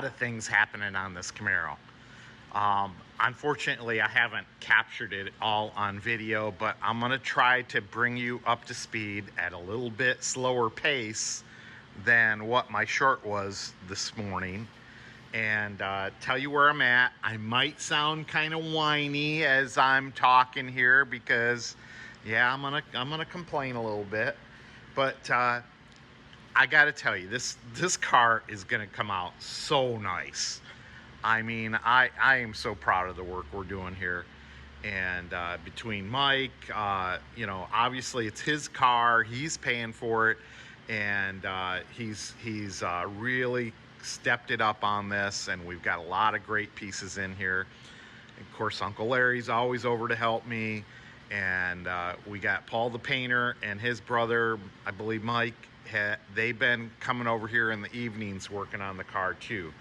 lot of things happening on this Camaro. Unfortunately, I haven't captured it all on video, but I'm gonna try to bring you up to speed at a little bit slower pace than what my short was this morning, and tell you where I'm at. I might sound kind of whiny as I'm talking here because, yeah, I'm gonna complain a little bit, but I gotta tell you, this car is gonna come out so nice. I mean, I am so proud of the work we're doing here. And between Mike, you know, obviously it's his car, he's paying for it, and he's really stepped it up on this, and we've got a lot of great pieces in here. Of course, Uncle Larry's always over to help me, and we got Paul the painter and his brother, I believe Mike, they've been coming over here in the evenings working on the car too.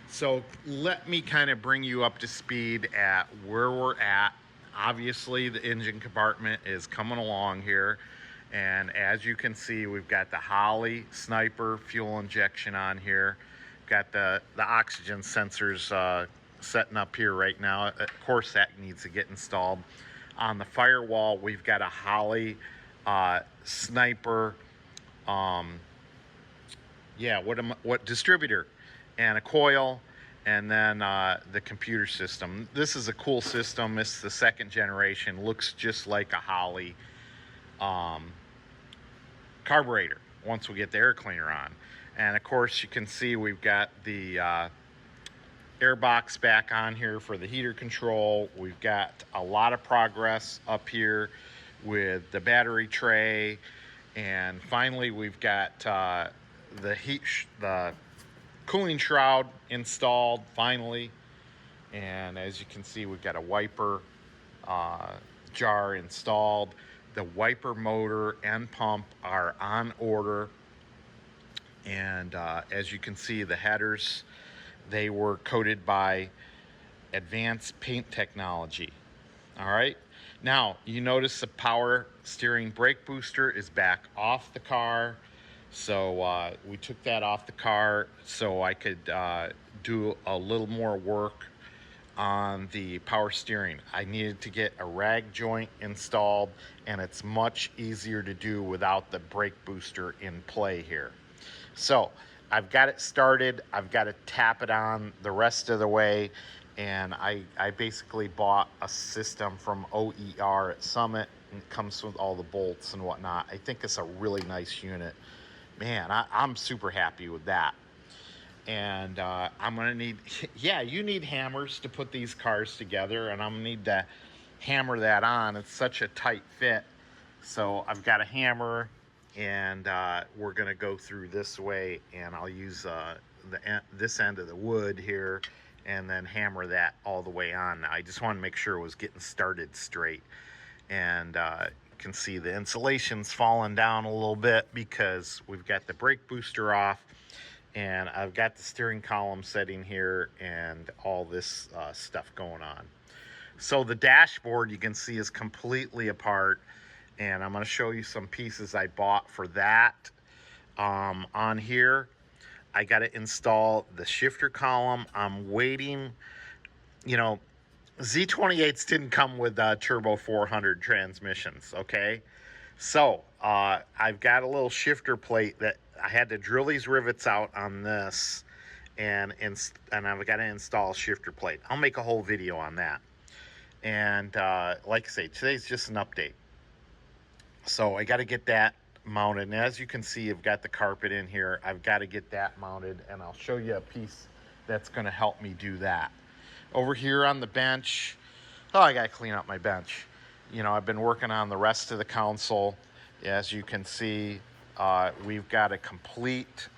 So let me kind of bring you up to speed at where we're at. Obviously, the engine compartment is coming along here. And as you can see, we've got the Holley Sniper fuel injection on here. Got the oxygen sensors setting up here right now. Of course, that needs to get installed. On the firewall, we've got a Holley Sniper, what distributor, and a coil, and then the computer system. This is a cool system. It's the second generation. Looks just like a Holley carburetor once we get the air cleaner on. And of course, you can see we've got the air box back on here for the heater control. We've got a lot of progress up here with the battery tray, and finally we've got the cooling shroud installed finally. And as you can see, we've got a wiper jar installed. The wiper motor and pump are on order, and as you can see, the headers, they were coated by advanced paint technology. All right, now you notice the power steering brake booster is back off the car. So we took that off the car so I could do a little more work on the power steering. I needed to get a rag joint installed, and it's much easier to do without the brake booster in play here. So I've got it started. I've got to tap it on the rest of the way, and I basically bought a system from OER at Summit, and it comes with all the bolts and whatnot. I think it's a really nice unit. Man, I'm super happy with that. And I'm gonna need, yeah, you need hammers to put these cars together, and I'm gonna need to hammer that on. It's such a tight fit. So I've got a hammer, and we're gonna go through this way, and I'll use this end of the wood here, and then hammer that all the way on. Now, I just want to make sure it was getting started straight. And can see the insulation's falling down a little bit because we've got the brake booster off, and I've got the steering column setting here, and all this stuff going on. So the dashboard, you can see, is completely apart, and I'm going to show you some pieces I bought for that. On here, I got to install the shifter column. I'm waiting, you know, Z28s didn't come with turbo 400 transmissions, okay? So I've got a little shifter plate that I had to drill these rivets out on this, and I've got to install a shifter plate. I'll make a whole video on that. And like I say, today's just an update. So I got to get that mounted. And as you can see, I've got the carpet in here. I've got to get that mounted, and I'll show you a piece that's going to help me do that. Over here on the bench, oh, I got to clean up my bench. You know, I've been working on the rest of the console. As you can see, we've got a complete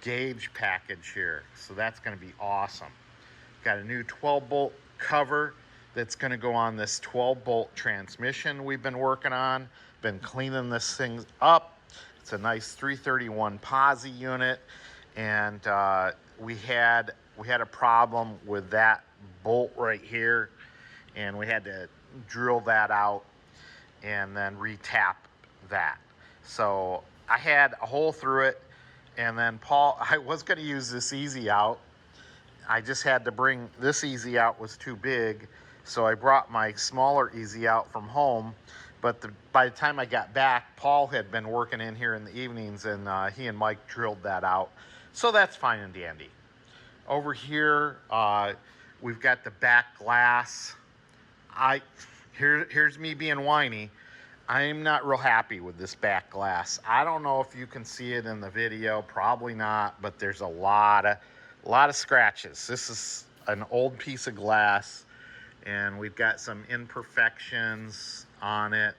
gauge package here. So that's going to be awesome. Got a new 12-bolt cover that's going to go on this 12-bolt transmission we've been working on. Been cleaning this thing up. It's a nice 331 posi unit, and we had a problem with that bolt right here, and we had to drill that out and then retap that. So I had a hole through it, and then I was going to use this easy out, I just had to bring, this easy out was too big, so I brought my smaller easy out from home. But by the time I got back, Paul had been working in here in the evenings, and he and Mike drilled that out. So that's fine and dandy. Over here, we've got the back glass. Here's me being whiny. I'm not real happy with this back glass. I don't know if you can see it in the video, probably not, but there's a lot of scratches. This is an old piece of glass, and we've got some imperfections on it.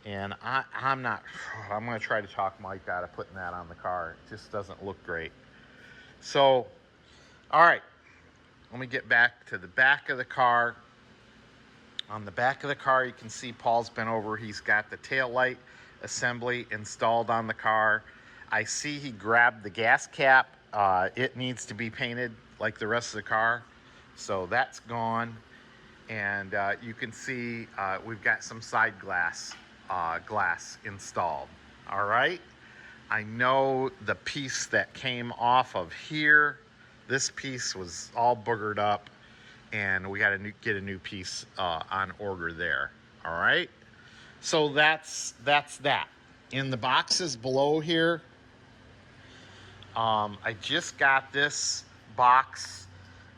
And I'm gonna try to talk Mike out of putting that on the car. It just doesn't look great. So, all right, let me get back to the back of the car. On the back of the car, you can see Paul's been over. He's got the tail light assembly installed on the car. I see he grabbed the gas cap. It needs to be painted like the rest of the car. So that's gone. And you can see we've got some side glass installed. All right. I know the piece that came off of here, this piece was all boogered up, and we got to get a new piece on order there. All right. So that's that. In the boxes below here, I just got this box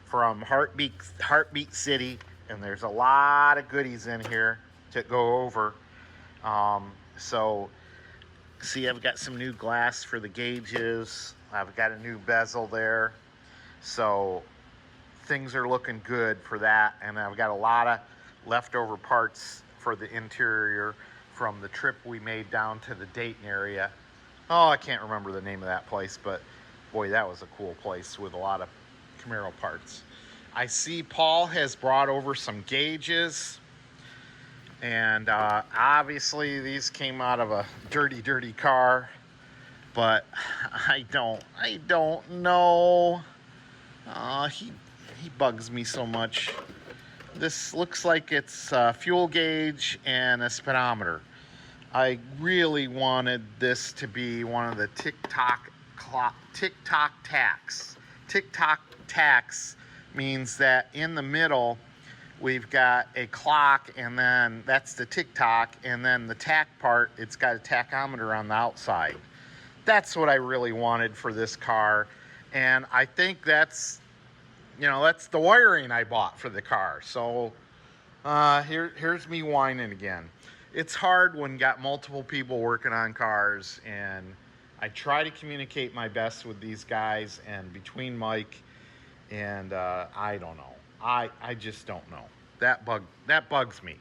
from Heartbeat City, and there's a lot of goodies in here to go over. So see, I've got some new glass for the gauges. I've got a new bezel there. So things are looking good for that. And I've got a lot of leftover parts for the interior from the trip we made down to the Dayton area. Oh, I can't remember the name of that place, but boy, that was a cool place with a lot of Camaro parts. I see Paul has brought over some gauges. And obviously these came out of a dirty car, but I don't know. He bugs me so much. This looks like it's a fuel gauge and a speedometer. I really wanted this to be one of the tick-tock tacks. Tick-tock tacks means that in the middle we've got a clock, and then that's the tick-tock, and then the tack part, it's got a tachometer on the outside. That's what I really wanted for this car, and I think that's the wiring I bought for the car. So here's me whining again. It's hard when you got multiple people working on cars, and I try to communicate my best with these guys, and between Mike and I don't know. I just don't know. That bugs me.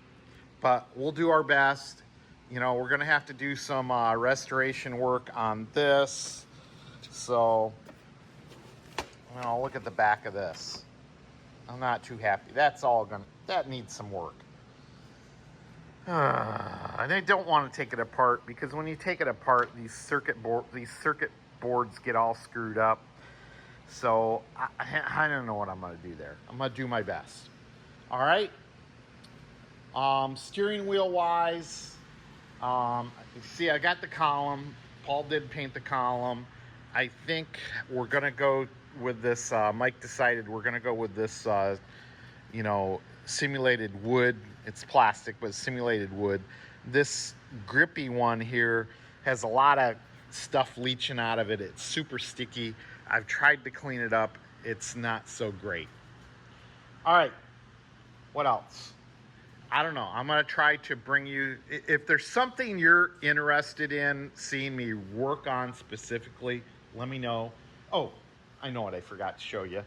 But we'll do our best. We're gonna have to do some restoration work on this. So, look at the back of this. I'm not too happy. That needs some work. And I don't want to take it apart, because when you take it apart, these circuit boards get all screwed up. So I don't know what I'm going to do there. I'm going to do my best. All right. Steering wheel wise, you see I got the column. Paul did paint the column. I think we're going to go with this. Mike decided we're going to go with this, simulated wood. It's plastic, but simulated wood. This grippy one here has a lot of stuff leaching out of it. It's super sticky. I've tried to clean it up. It's not so great. All right. What else? I don't know. I'm going to try to bring you, if there's something you're interested in seeing me work on specifically, let me know. Oh, I know what I forgot to show you.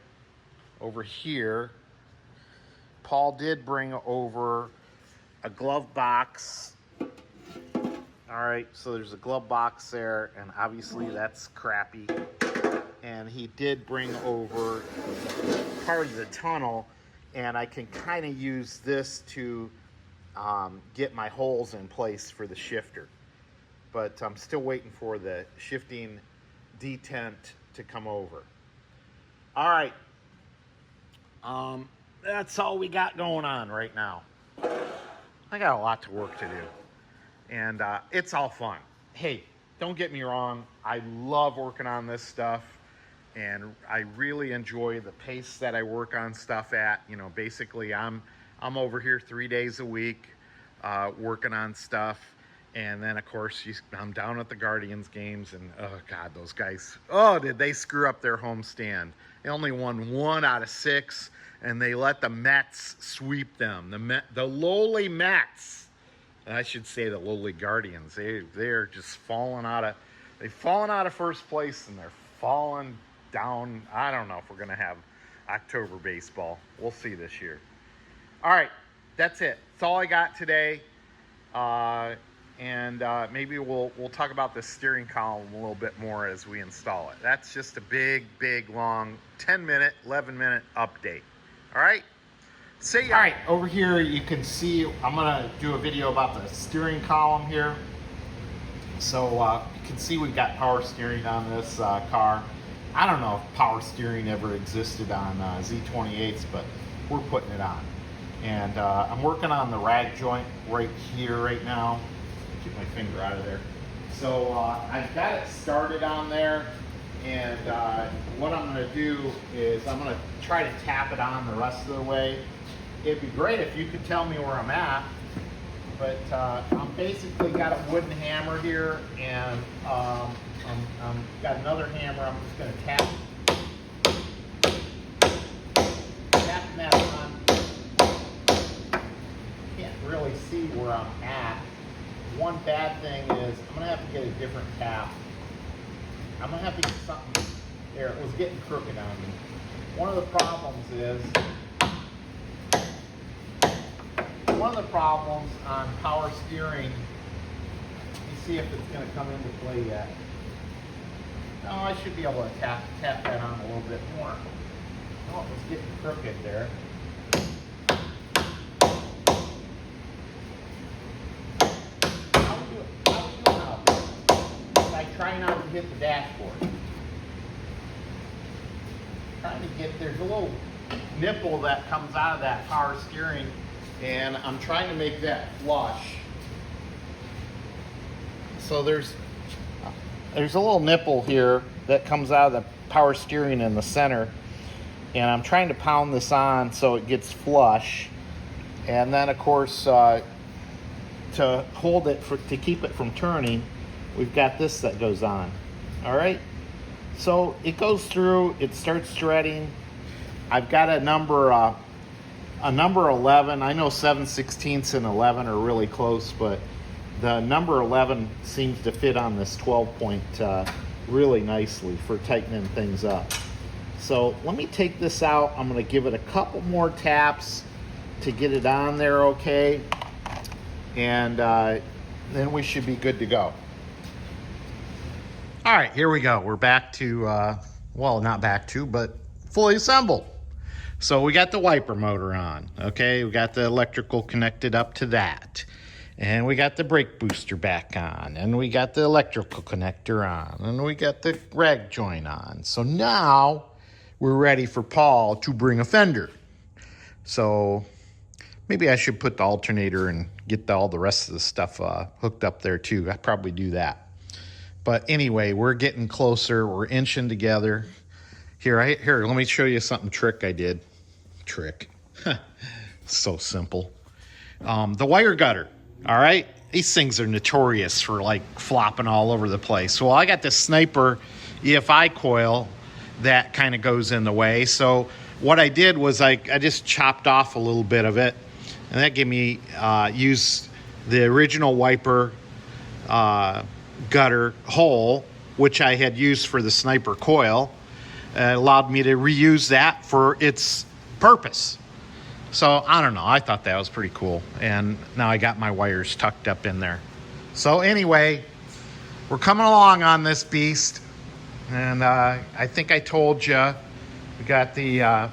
Over here, Paul did bring over a glove box. All right, so there's a glove box there, and obviously that's crappy. And he did bring over part of the tunnel, and I can kind of use this to get my holes in place for the shifter. But I'm still waiting for the shifting detent to come over. All right. That's all we got going on right now. I got a lot of work to do, and it's all fun. Hey, don't get me wrong. I love working on this stuff, and I really enjoy the pace that I work on stuff at. You know, basically I'm over here 3 days a week working on stuff, and then of course I'm down at the Guardians games, and oh god, those guys, oh, did they screw up their homestand. They only won 1 out of 6, and they let the Mets sweep them. The lowly Mets, I should say the lowly Guardians. They're just they've fallen out of first place, and they're falling down. I don't know if we're going to have October baseball. We'll see this year. All right, that's it. That's all I got today. Maybe we'll talk about the steering column a little bit more as we install it. That's just a big, long 10-minute, 11-minute update. All right? See ya. All right, over here you can see I'm going to do a video about the steering column here. So you can see we've got power steering on this car. I don't know if power steering ever existed on Z28s, but we're putting it on. And I'm working on the rag joint right here right now. Keep my finger out of there. So I've got it started on there, and what I'm going to do is I'm going to try to tap it on the rest of the way. It'd be great if you could tell me where I'm at, but I'm basically got a wooden hammer here, and I'm got another hammer. I'm just going to tap that on. Can't really see where I'm at. One bad thing is I'm going to have to get a different tap. I'm going to have to get something there. It was getting crooked on me. One of the problems on power steering, let me see if it's going to come into play yet. No, I should be able to tap that on a little bit more. Oh, it was getting crooked there. How we doing out there? I try not to hit the dashboard. Trying to get, there's a little nipple that comes out of that power steering, and I'm trying to make that flush. So there's a little nipple here that comes out of the power steering in the center, and I'm trying to pound this on so it gets flush. And then of course to hold it, to keep it from turning, we've got this that goes on. All right, so it goes through, it starts threading. I've got a number 11. I know 7/16 and 11 are really close, but the number 11 seems to fit on this 12 point really nicely for tightening things up. So let me take this out. I'm going to give it a couple more taps to get it on there okay, and then we should be good to go. All right, here we go. We're back to, well, not back to, but fully assembled. So we got the wiper motor on, okay? We got the electrical connected up to that. And we got the brake booster back on. And we got the electrical connector on. And we got the rag joint on. So now we're ready for Paul to bring a fender. So maybe I should put the alternator and get all the rest of the stuff hooked up there too. I'd probably do that. But anyway, we're getting closer. We're inching together. Here, let me show you something I did. So simple. The wire gutter, all right? These things are notorious for like flopping all over the place. Well, I got this Sniper EFI coil that kind of goes in the way. So what I did was I just chopped off a little bit of it, and that gave me use the original wiper gutter hole, which I had used for the Sniper coil. Allowed me to reuse that for its purpose. So I don't know, I thought that was pretty cool, and now I got my wires tucked up in there. So anyway, we're coming along on this beast, and I think I told you we got the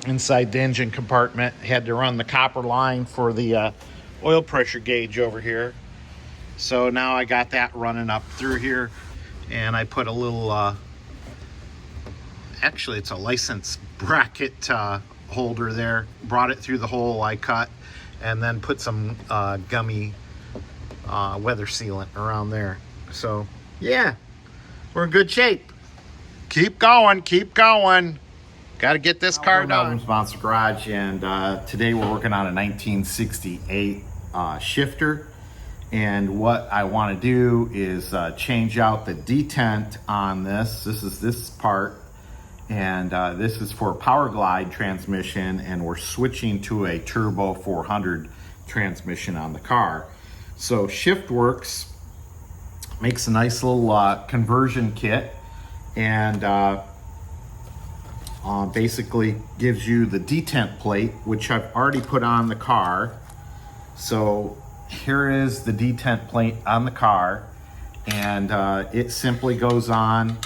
inside the engine compartment, had to run the copper line for the oil pressure gauge over here. So now I got that running up through here, and I put a little actually it's a license bracket holder there, brought it through the hole I cut, and then put some gummy weather sealant around there. So yeah, we're in good shape. Keep going, keep going. Got to get this car done. Monster Garage, and today we're working on a 1968 shifter. And what I want to do is change out the detent on this. This is this part, and this is for Powerglide transmission, and we're switching to a turbo 400 transmission on the car. So Shiftworks makes a nice little conversion kit, and basically gives you the detent plate, which I've already put on the car. So here is the detent plate on the car, and it simply goes on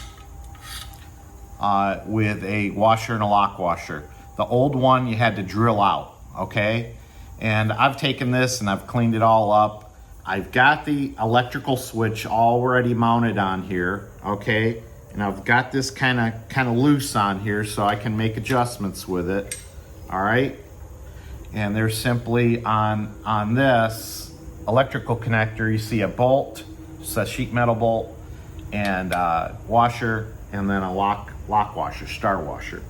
with a washer and a lock washer. The old one you had to drill out, okay? And I've taken this and I've cleaned it all up. I've got the electrical switch already mounted on here, okay? And I've got this kind of loose on here so I can make adjustments with it, all right? And there's simply on this electrical connector, you see a bolt, just a sheet metal bolt, and washer, and then a lock washer, star washer,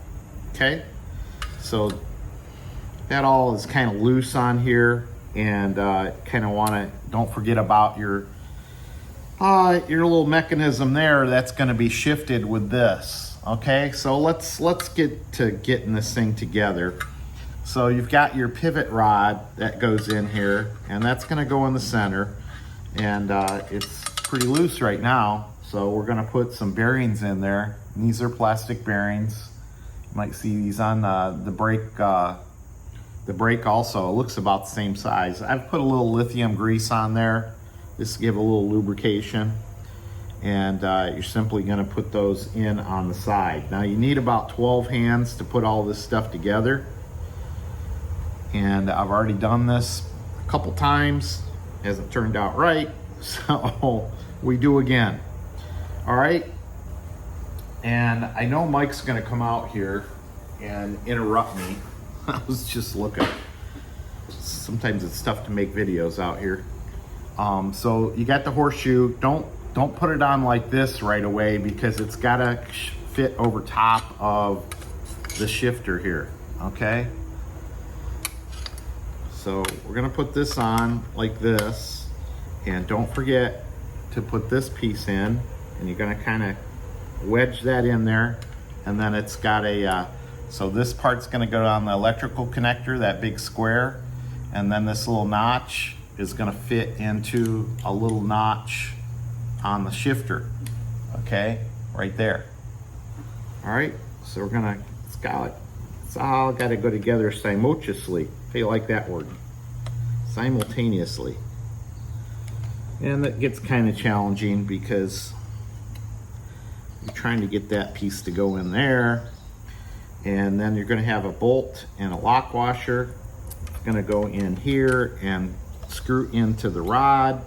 okay? So that all is kind of loose on here, and kind of want to, don't forget about your little mechanism there that's going to be shifted with this, okay? So let's get to getting this thing together. So you've got your pivot rod that goes in here, and that's going to go in the center, and it's pretty loose right now, so we're going to put some bearings in there. And these are plastic bearings. You might see these on the brake. The brake also, it looks about the same size. I've put a little lithium grease on there just to give a little lubrication, and you're simply going to put those in on the side. Now you need about 12 hands to put all this stuff together, and I've already done this a couple times. Hasn't turned out right, so we do again. All right, and I know Mike's going to come out here and interrupt me. I was just looking. Sometimes it's tough to make videos out here. So you got the horseshoe. Don't put it on like this right away, because it's got to fit over top of the shifter here, okay? So we're gonna put this on like this, and don't forget to put this piece in, and you're gonna kind of wedge that in there, and then it's got a so this part's gonna go on the electrical connector, that big square, and then this little notch is gonna fit into a little notch on the shifter, okay, right there. All right, so we're gonna, it's all gotta go together simultaneously. How you like that word? Simultaneously. And that gets kind of challenging because you're trying to get that piece to go in there, and then you're gonna have a bolt and a lock washer. It's gonna go in here and screw into the rod.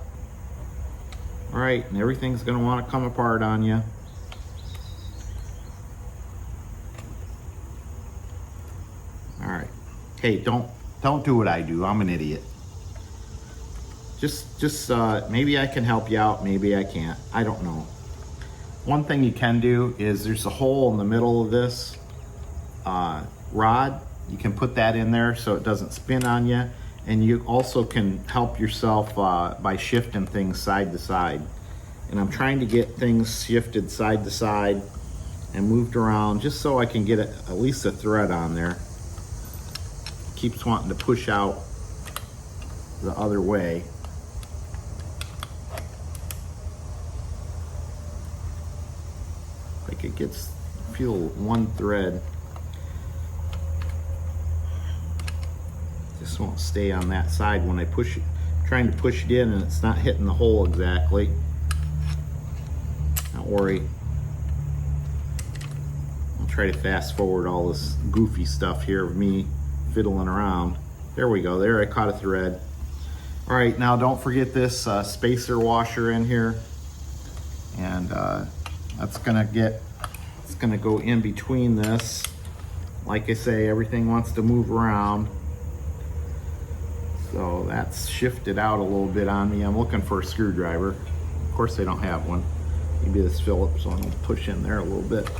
All right, and everything's gonna wanna come apart on you. All right, hey, don't do what I do. I'm an idiot. Just maybe I can help you out, maybe I can't. I don't know. One thing you can do is there's a hole in the middle of this rod. You can put that in there so it doesn't spin on you, and you also can help yourself by shifting things side to side. And I'm trying to get things shifted side to side and moved around just so I can get at least a thread on there. Keeps wanting to push out the other way. Like it gets, feel one thread just won't stay on that side when I push it. I'm trying to push it in and it's not hitting the hole exactly. Don't worry. I'll try to fast forward all this goofy stuff here of me fiddling around. There we go, there I caught a thread. All right, now don't forget this spacer washer in here, and that's gonna get, it's gonna go in between this. Like I say, everything wants to move around, so that's shifted out a little bit on me. I'm looking for a screwdriver. Of course I don't have one. Maybe this Phillips one will push in there a little bit.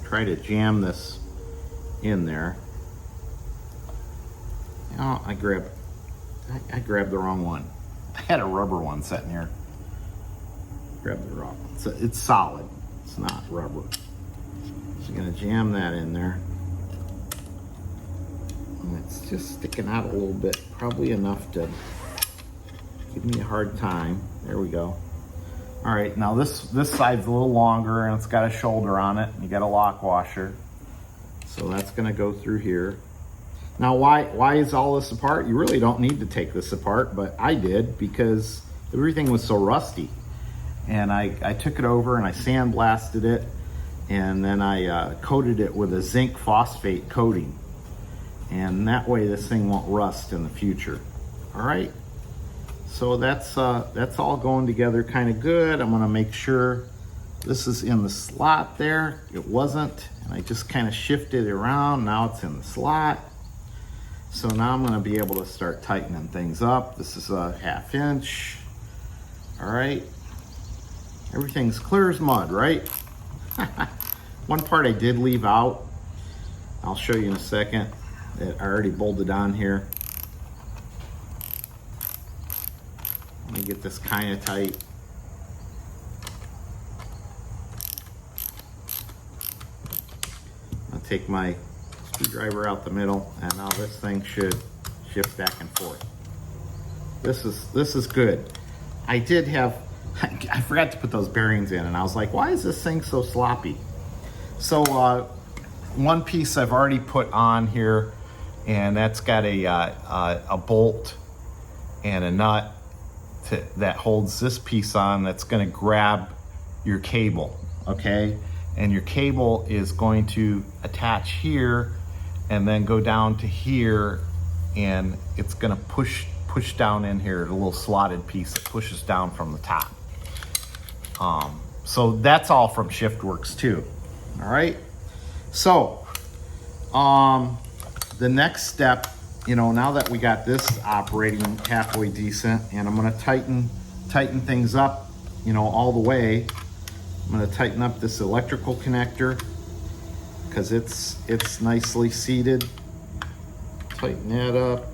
try to jam this in there. Oh, I grabbed the wrong one. I had a rubber one sitting here. Grab the wrong one. So it's solid. It's not rubber. So you're gonna jam that in there. And it's just sticking out a little bit, probably enough to give me a hard time. There we go. All right, now this side's a little longer and it's got a shoulder on it. You got a lock washer. So that's gonna go through here. Now, why is all this apart? You really don't need to take this apart, but I did because everything was so rusty. And I took it over and I sandblasted it, and then I coated it with a zinc phosphate coating. And that way this thing won't rust in the future. All right, so that's all going together kind of good. I'm gonna make sure this is in the slot there. It wasn't, and I just kind of shifted it around. Now it's in the slot. So now I'm gonna be able to start tightening things up. This is a 1/2 inch. All right, everything's clear as mud, right? One part I did leave out. I'll show you in a second. That I already bolted on here. Let me get this kind of tight. I'll take my screwdriver out the middle, and now this thing should shift back and forth. This is good. I forgot to put those bearings in, and I was like, why is this thing so sloppy? So one piece I've already put on here, and that's got a bolt and a nut that holds this piece on. That's going to grab your cable, okay? And your cable is going to attach here and then go down to here, and it's going to push down in here, a little slotted piece that pushes down from the top. So that's all from Shiftworks too. All right. So the next step, you know, now that we got this operating halfway decent, and I'm going to tighten things up, you know, all the way. I'm going to tighten up this electrical connector because it's nicely seated. Tighten that up.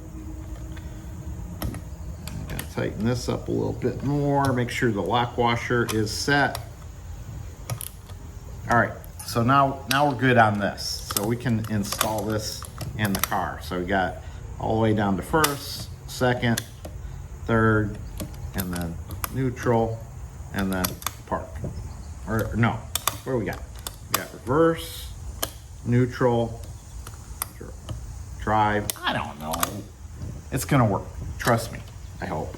I gotta tighten this up a little bit more. Make sure the lock washer is set. All right, so now we're good on this. So we can install this in the car. So we got all the way down to first, second, third, and then neutral, and then park. Or no, what do we got? We got reverse, neutral, drive. I don't know. It's gonna work. Trust me. I hope.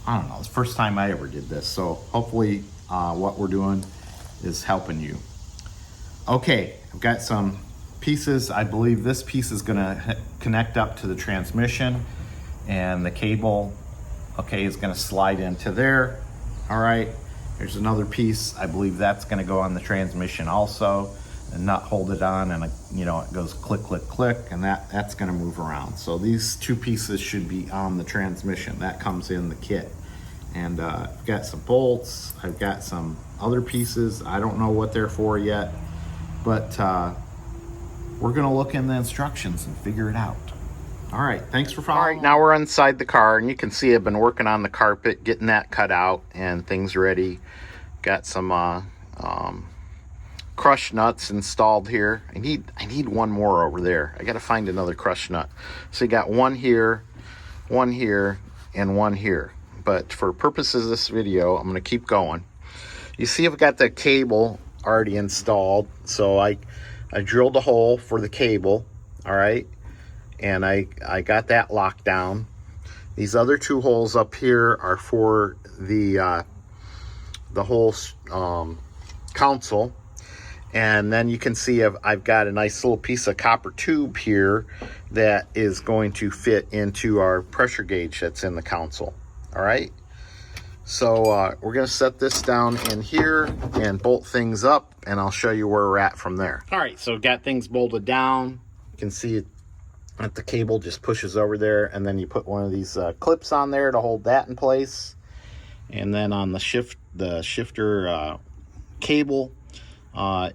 I don't know. It's the first time I ever did this, so hopefully what we're doing is helping you. Okay, I've got some pieces. I believe this piece is gonna connect up to the transmission, and the cable, okay, is gonna slide into there. All right. There's another piece. I believe that's gonna go on the transmission also, and not hold it on, and you know, it goes click, click, click, and that's gonna move around. So these two pieces should be on the transmission. That comes in the kit. And I've got some bolts. I've got some other pieces. I don't know what they're for yet, but we're gonna look in the instructions and figure it out. All right, thanks for following. All right, now we're inside the car, and you can see I've been working on the carpet, getting that cut out and things ready. Got some crush nuts installed here. I need one more over there. I got to find another crush nut. So you got one here, and one here. But for purposes of this video, I'm going to keep going. You see I've got the cable already installed. So I drilled a hole for the cable, all right? And I got that locked down. These other two holes up here are for the whole console. And then you can see I've got a nice little piece of copper tube here that is going to fit into our pressure gauge that's in the console. All right. So we're going to set this down in here and bolt things up, and I'll show you where we're at from there. All right. So got things bolted down. You can see it. That the cable just pushes over there, and then you put one of these clips on there to hold that in place. And then on the shifter cable,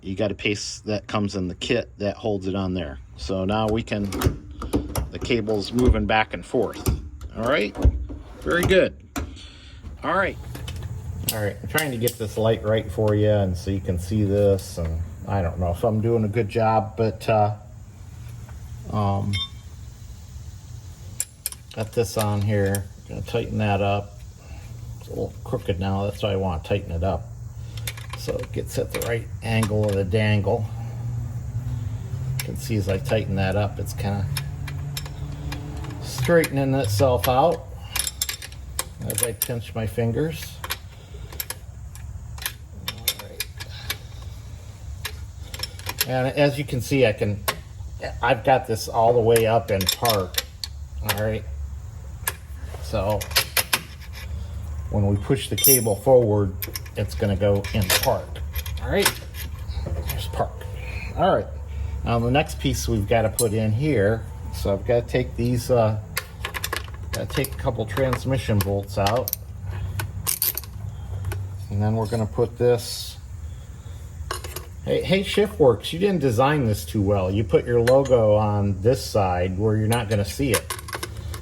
you got a pace that comes in the kit that holds it on there. So now the cable's moving back and forth. All right, very good. All right, I'm trying to get this light right for you, and so you can see this. And I don't know if I'm doing a good job, but got this on here. Gonna tighten that up. It's a little crooked now, that's why I want to tighten it up so it gets at the right angle of the dangle. You can see as I tighten that up, it's kind of straightening itself out as I pinch my fingers. All right. And as you can see, I've got this all the way up in park. All right, so when we push the cable forward, it's going to go in park. All right, there's park. All right, now the next piece we've got to put in here. So I've got to take these, got to take a couple transmission bolts out, and then we're going to put this. Hey, Shiftworks, you didn't design this too well. You put your logo on this side where you're not going to see it.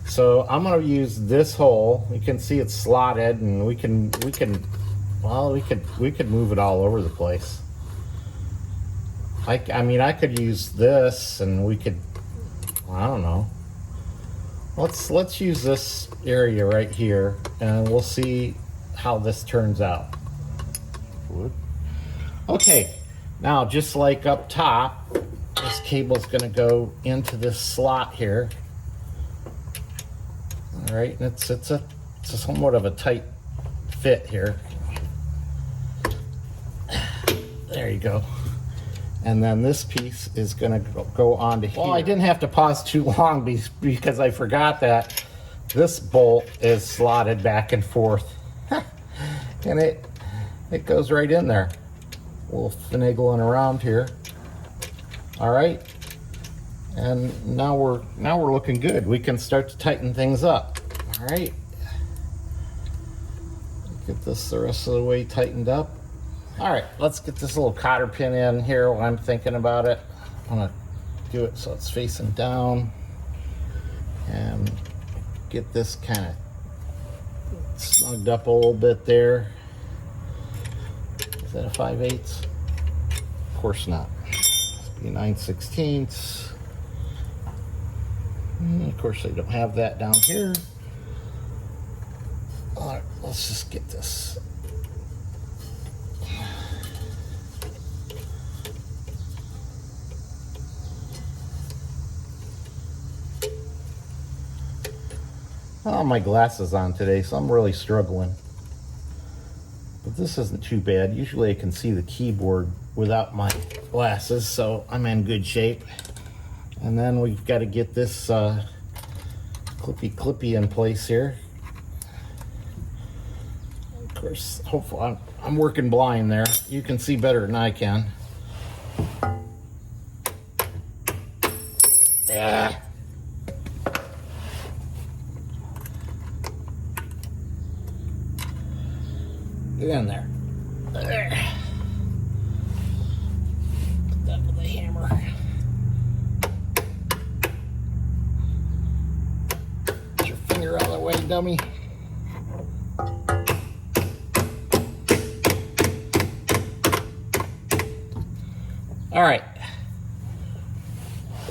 So I'm going to use this hole. You can see it's slotted, and we could move it all over the place. I mean, I could use this, and we could, I don't know. Let's use this area right here, and we'll see how this turns out. Okay, now just like up top, this cable's going to go into this slot here. All right, and it's a somewhat of a tight fit here. There you go. And then this piece is going to go onto here. Well, I didn't have to pause too long because I forgot that this bolt is slotted back and forth, and it goes right in there. A little finagling around here. All right. And now we're looking good. We can start to tighten things up. All right. Get this the rest of the way tightened up. All right, let's get this little cotter pin in here while I'm thinking about it. I'm gonna do it so it's facing down and get this kind of snugged up a little bit there. Is that a 5/8? Of course not. Must be 9/16. Of course, I don't have that down here. All right, let's just get this. Oh, my glasses on today, so I'm really struggling. But this isn't too bad. Usually I can see the keyboard without my glasses, so I'm in good shape. And then we've got to get this clippy in place here. Of course, hopefully I'm working blind there. You can see better than I can. Yeah. Get in there. There. Put that with a hammer. Get your finger out of the way, dummy. All right.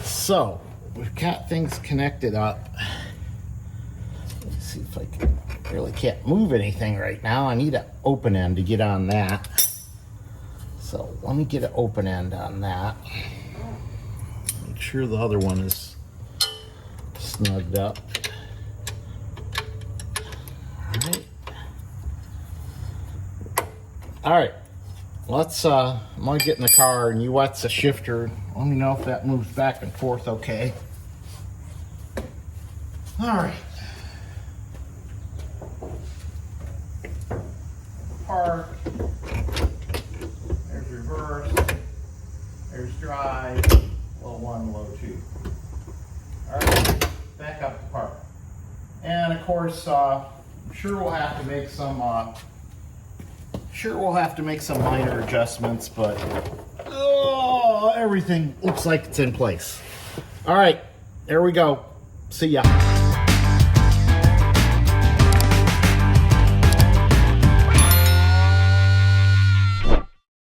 So we've got things connected up. Let's see if I can. Really can't move anything right now. I need an open end to get on that. So let me get an open end on that. Make sure the other one is snugged up. All right. Let's I'm gonna get in the car and you watch the shifter. Let me know if that moves back and forth okay. All right. Park, there's reverse, there's drive, low 1, low 2. All right, back up to park. And of course, I'm sure we'll have to make some Sure, we'll have to make some minor adjustments, but oh, everything looks like it's in place. All right, there we go. See ya.